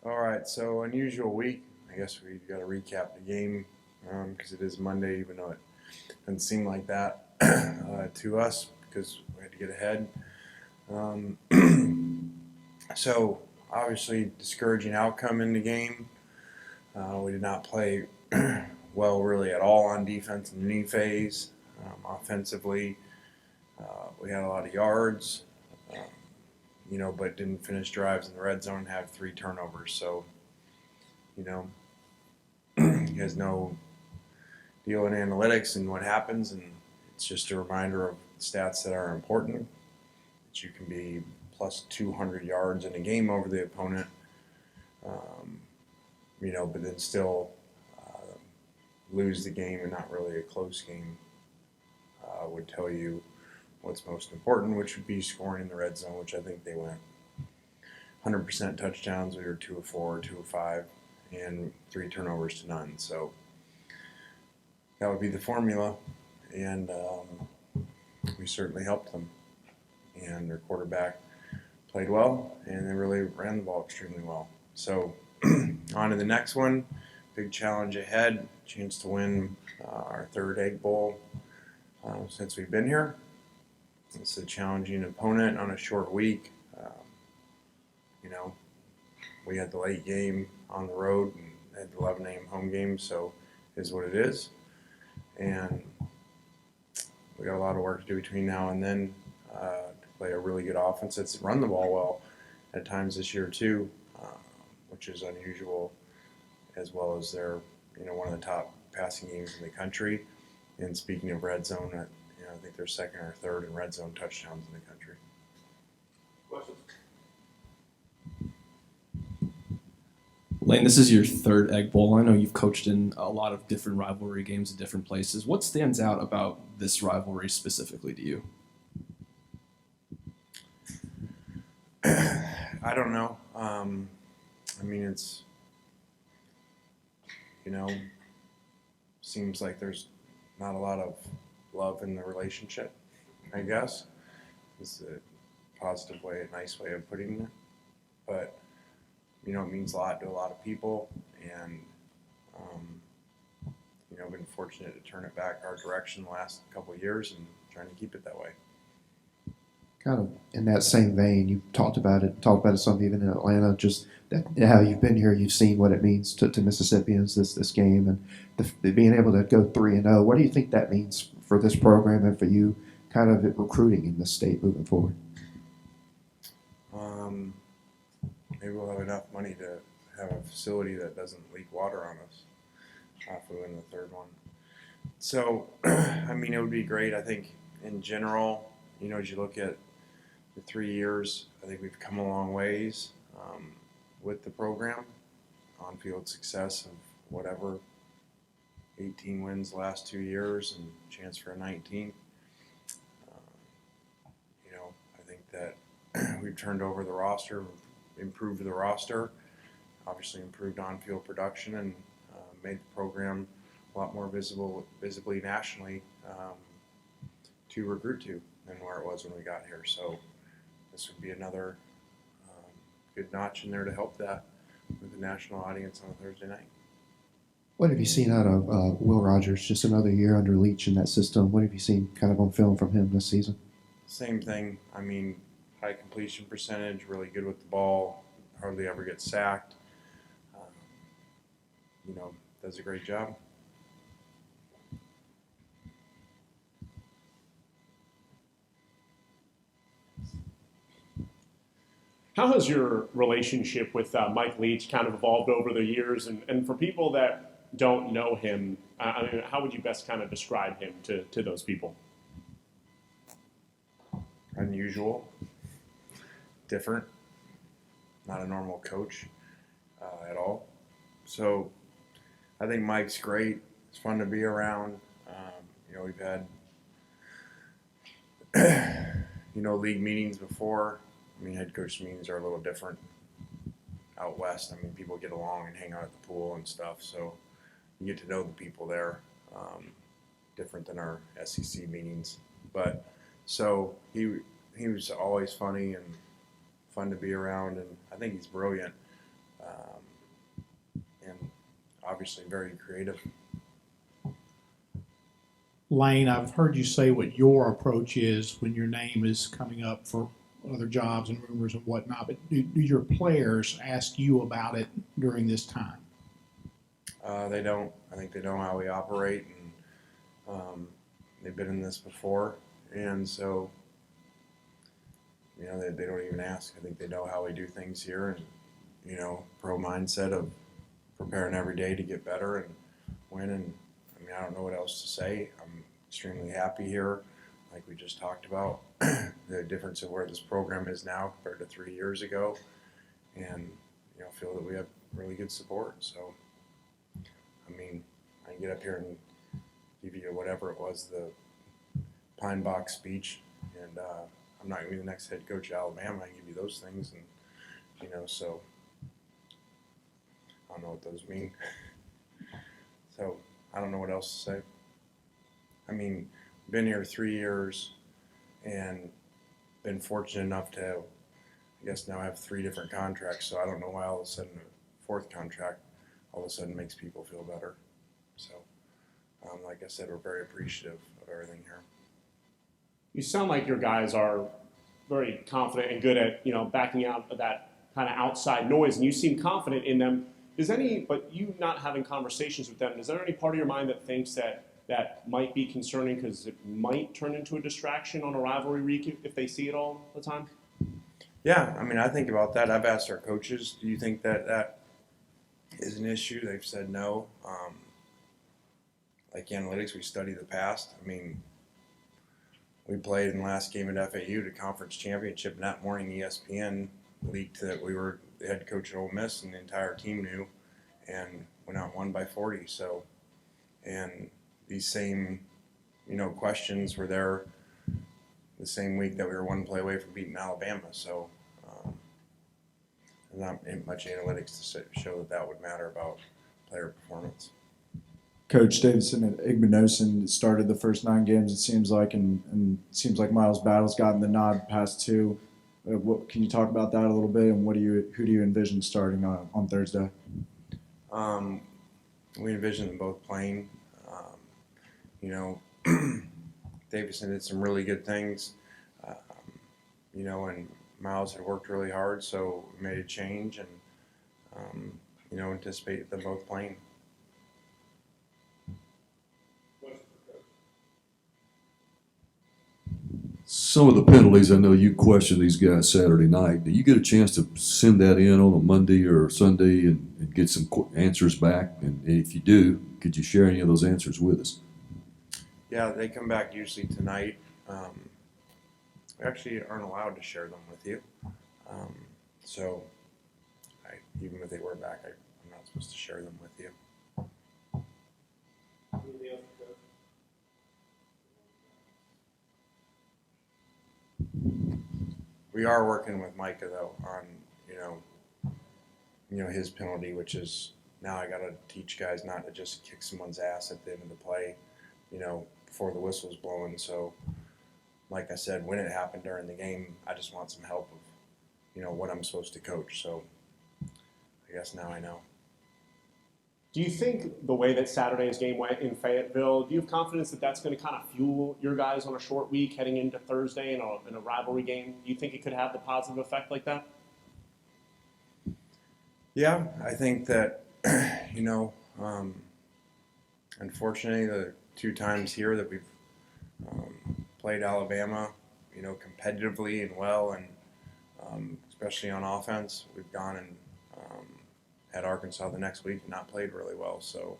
All right, so unusual week. I guess we've got to recap the game because it is Monday, even though it doesn't seem like that to us because we had to get ahead. So obviously, discouraging outcome in the game. We did not play well really at all on defense in any phase. Offensively, we had a lot of yards. But didn't finish drives in the red zone and have 3 turnovers. So, you guys know deal in analytics and what happens, and it's just a reminder of stats that are important. That you can be plus 200 yards in a game over the opponent, but then still lose the game and not really a close game would tell you what's most important, which would be scoring in the red zone, which I think they went 100% touchdowns. We were 2 of 4, 2 of 5, and 3 turnovers to none. So that would be the formula, and we certainly helped them. And their quarterback played well, and they really ran the ball extremely well. So on to the next one. Big challenge ahead. Chance to win our 3rd Egg Bowl since we've been here. It's a challenging opponent on a short week. We had the late game on the road and had the 11 a.m. home game, so it is what it is. And we got a lot of work to do between now and then to play a really good offense that's run the ball well at times this year too, which is unusual, as well as they're one of the top passing games in the country. And speaking of red zone, I think they're 2nd or 3rd in red zone touchdowns in the country. Questions? Lane, this is your 3rd Egg Bowl. I know you've coached in a lot of different rivalry games at different places. What stands out about this rivalry specifically to you? I don't know. It's, seems like there's not a lot of love in the relationship, I guess. It's a positive way, a nice way of putting it. But, it means a lot to a lot of people, and, been fortunate to turn it back our direction the last couple of years and trying to keep it that way. Kind of in that same vein, you talked about it some even in Atlanta, just that, how you've been here, you've seen what it means to Mississippians, this game, and being able to go 3-0. What do you think that means for this program and for you kind of recruiting in this state moving forward? Maybe we'll have enough money to have a facility that doesn't leak water on us if we win the 3rd one. So, it would be great. I think in general, as you look at the 3 years, I think we've come a long ways with the program. On-field success of whatever, 18 wins the last 2 years and chance for a 19th. I think that we've turned over the roster, improved the roster, obviously improved on-field production, and made the program a lot more visibly nationally to recruit to than where it was when we got here. So this would be another good notch in there to help that with the national audience on a Thursday night. What have you seen out of Will Rogers? Just another year under Leach in that system. What have you seen kind of on film from him this season? Same thing. High completion percentage, really good with the ball, hardly ever gets sacked. Does a great job. How has your relationship with Mike Leach kind of evolved over the years? And for people that don't know him, how would you best kind of describe him to those people? Unusual, different, not a normal coach at all. So I think Mike's great. It's fun to be around. We've had league meetings before. Head coach meetings are a little different out west. People get along and hang out at the pool and stuff, so you get to know the people there, different than our SEC meetings. But so he was always funny and fun to be around, and I think he's brilliant, and obviously very creative. Lane, I've heard you say what your approach is when your name is coming up for other jobs and rumors and whatnot, but do your players ask you about it during this time? They don't. I think they know how we operate, and they've been in this before, and so they don't even ask. I think they know how we do things here, and pro mindset of preparing every day to get better and win. And I don't know what else to say. I'm extremely happy here, like we just talked about, the difference of where this program is now compared to 3 years ago, and feel that we have really good support. So, I can get up here and give you whatever it was, the Pine Box speech, and I'm not going to be the next head coach of Alabama. I can give you those things, and so I don't know what those mean. So I don't know what else to say. Been here 3 years and been fortunate enough to, I guess, now have 3 different contracts. So I don't know why all of a sudden a 4th contract all of a sudden makes people feel better. So, like I said, we're very appreciative of everything here. You sound like your guys are very confident and good at backing out of that kind of outside noise, and you seem confident in them. But you not having conversations with them, is there any part of your mind that thinks that might be concerning because it might turn into a distraction on a rivalry week if they see it all the time? Yeah, I think about that. I've asked our coaches, do you think that is an issue? They've said no. Like analytics, we study the past. We played in the last game at FAU to conference championship, and that morning ESPN leaked that we were the head coach at Ole Miss, and the entire team knew, and went out and won by 40. So, and these same, questions were there the same week that we were 1 play away from beating Alabama. So, there's not much analytics to show that would matter about player performance. Coach Davidson at Igbenogson started the first 9 games, it seems like, and it seems like Miles Battle's gotten the nod past 2. Can you talk about that a little bit, and who do you envision starting on Thursday? We envision them both playing. Davidson did some really good things, and Miles had worked really hard, so we made a change, and anticipate them both playing. Some of the penalties, I know you questioned these guys Saturday night. Do you get a chance to send that in on a Monday or Sunday and get some answers back? And if you do, could you share any of those answers with us? Yeah, they come back usually tonight. We actually aren't allowed to share them with you. So even if they were back, I'm not supposed to share them with you. We are working with Micah though on his penalty, which is now I got to teach guys not to just kick someone's ass at the end of the play, before the whistle's blowing. So, like I said, when it happened during the game, I just want some help of what I'm supposed to coach. So, I guess now I know. Do you think the way that Saturday's game went in Fayetteville, do you have confidence that that's going to kind of fuel your guys on a short week heading into Thursday in a rivalry game? Do you think it could have the positive effect like that? Yeah, I think that, unfortunately, the 2 times here that we've played Alabama, competitively and well, and especially on offense, we've gone and had Arkansas the next week and not played really well. So,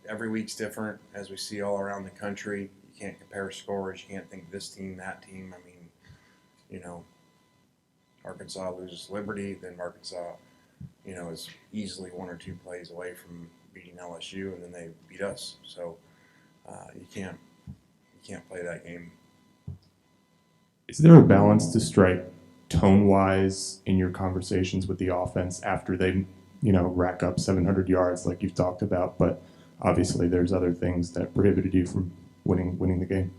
every week's different, as we see all around the country. You can't compare scores. You can't think this team, that team. Arkansas loses Liberty, then Arkansas, is easily 1 or 2 plays away from beating LSU, and then they beat us. So you can't play that game. Is there a balance to strike tone-wise in your conversations with the offense after they, rack up 700 yards like you've talked about? But obviously, there's other things that prohibited you from winning the game.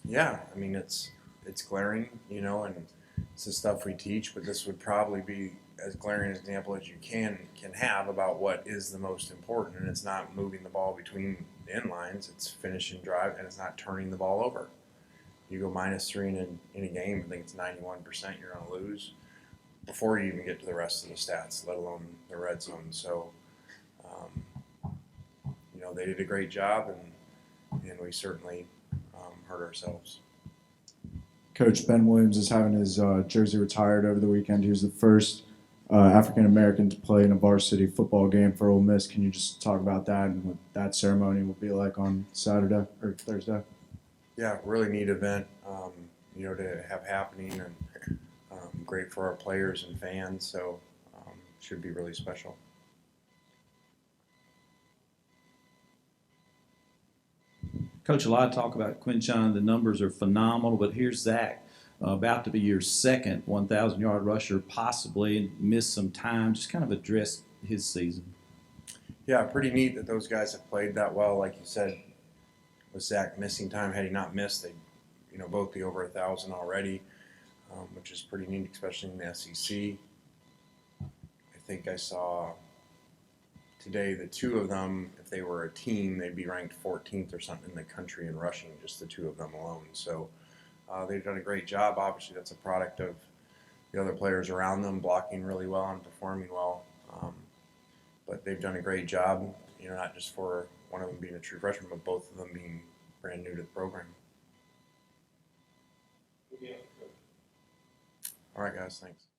Yeah, it's it's glaring, and it's the stuff we teach. But this would probably be as glaring an example as you can have about what is the most important, and it's not moving the ball between the end lines. It's finishing drive, and it's not turning the ball over. You go -3 in a game, I think it's 91%. You're going to lose before you even get to the rest of the stats, let alone the red zone. So, they did a great job, and we certainly hurt ourselves. Coach Ben Williams is having his jersey retired over the weekend. He was the first African American to play in a varsity football game for Ole Miss. Can you just talk about that and what that ceremony will be like on Saturday or Thursday? Yeah, really neat event, to have happening, and great for our players and fans. So, should be really special. Coach, a lot of talk about Quinshon. The numbers are phenomenal, but here's Zach, about to be your second 1,000-yard rusher, possibly, and missed some time. Just kind of address his season. Yeah, pretty neat that those guys have played that well. Like you said, with Zach missing time, had he not missed, they'd both be over 1,000 already, which is pretty neat, especially in the SEC. I think I saw today the two of them, if they were a team, they'd be ranked 14th or something in the country in rushing, just the two of them alone. So they've done a great job. Obviously, that's a product of the other players around them blocking really well and performing well. But they've done a great job, not just for one of them being a true freshman, but both of them being brand new to the program. All right, guys, thanks.